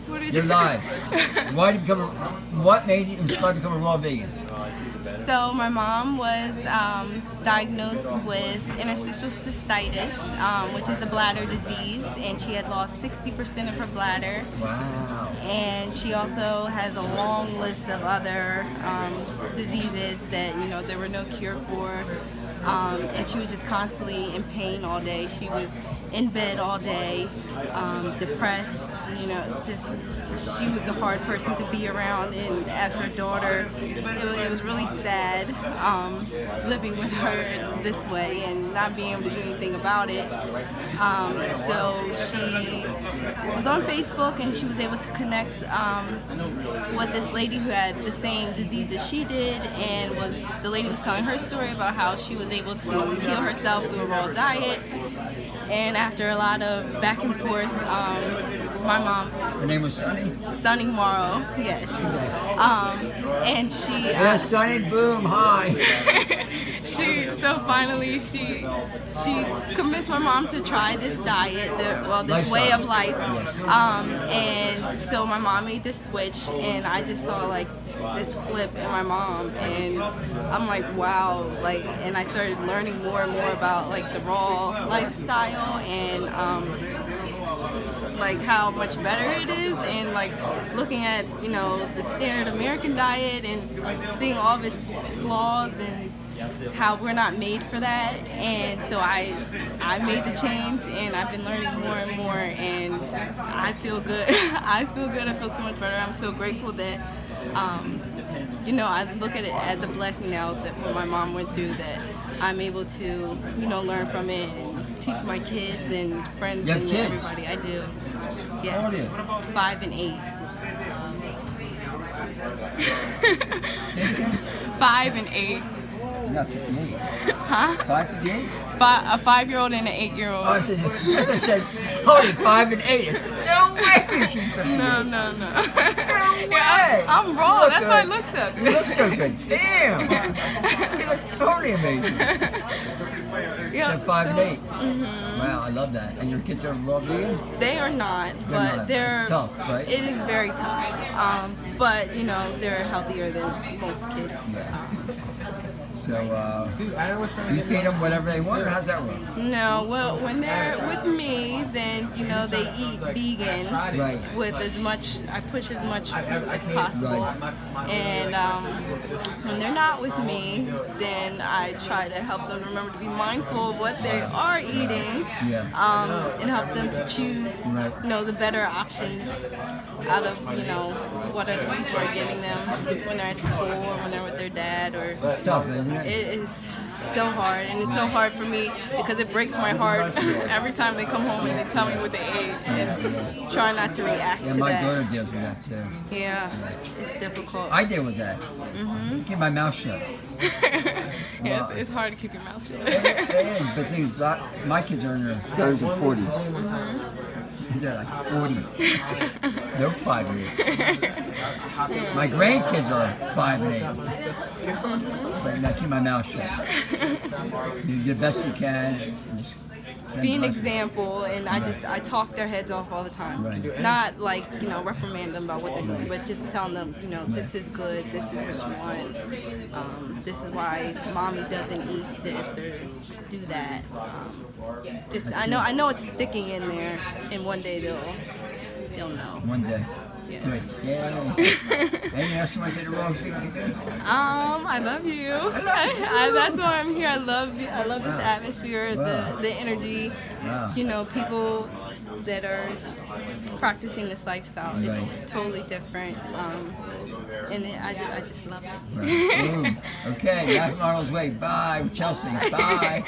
What did You're you live. What made you inspired to become a raw vegan? So my mom was diagnosed with interstitial cystitis, which is a bladder disease, and she had lost 60% of her bladder. Wow. And she also has a long list of other diseases that there were no cure for. And she was just constantly in pain all day. She was in bed all day, depressed, she was a hard person to be around, and as her daughter, it was really sad living with her this way and not being able to do anything about it. So she was on Facebook, and she was able to connect with this lady who had the same disease as she did, and the lady was telling her story about how she was able to heal herself through a raw diet. And after a lot of back and forth, my mom... Her name was Sunny? Sunny Morrow, yes. And she... yeah, Sunny, boom, hi. So finally she convinced my mom to try this diet, this way of life. And so my mom made this switch, and I just saw like this flip in my mom, and I'm like, wow, and I started learning more and more about like the raw lifestyle, and like how much better it is, and like looking at the standard American diet and seeing all of its flaws and how we're not made for that. And so I made the change, and I've been learning more and more, and I feel good. I feel so much better. I'm so grateful that I look at it as a blessing now that what my mom went through, that I'm able to learn from it and teach my kids and friends and everybody. I do. Yes. How old are you? 5 and 8. Say it again? 5 and 8. You're not 58. Huh? 5'58"? A 5-year-old and an 8-year-old. Oh, I said, holy, 5 and 8. No way she's 58. No. No way. I'm raw. Look That's good. why I look so good. You look so good. Damn. You look totally amazing. Yeah, 5 and 8. Mm-hmm. Wow, I love that. And your kids are raw vegan? They are not, but they're... It's tough, right? It is very tough. But, they're healthier than most kids. Yeah. So, you feed them whatever they want, or how's that work? No, well, when they're with me, then, they eat vegan. Right. With I push as much food as possible. Right. And when they're not with me, then I try to help them remember to be mindful of what they are eating. Yeah. And help them to choose, the better options out of, what other people are giving them when they're at school or when they're with their dad. It's tough, isn't it? It is so hard, and it's so hard for me because it breaks my heart every time they come home and they tell me what they ate, and try not to react to my that. daughter deals with that too. Yeah, it's difficult. I deal with that. Keep my mouth shut. Yes, it's hard to keep your mouth shut. It is, but things, my kids are in their 30s and 40s. They're like 40. They're 5 and 8. My grandkids are 5 and 8. But I keep my mouth shut. You do the best you can. Be an example, and I talk their heads off all the time. Right. Not reprimand them about what they're doing, but just telling them, this is good, this is what you want. This is why mommy doesn't eat this or do that. I know it's sticking in there, and one day they'll know. One day. Yeah. Good. Yeah. Anything else you want to say to wrong thing? I love you. That's why I'm here. I love you. I love this atmosphere, the energy. Wow. People that are practicing this lifestyle. It's totally different. And I just love it. Right. Okay, Arnold's way. Bye, Chelsea. Bye.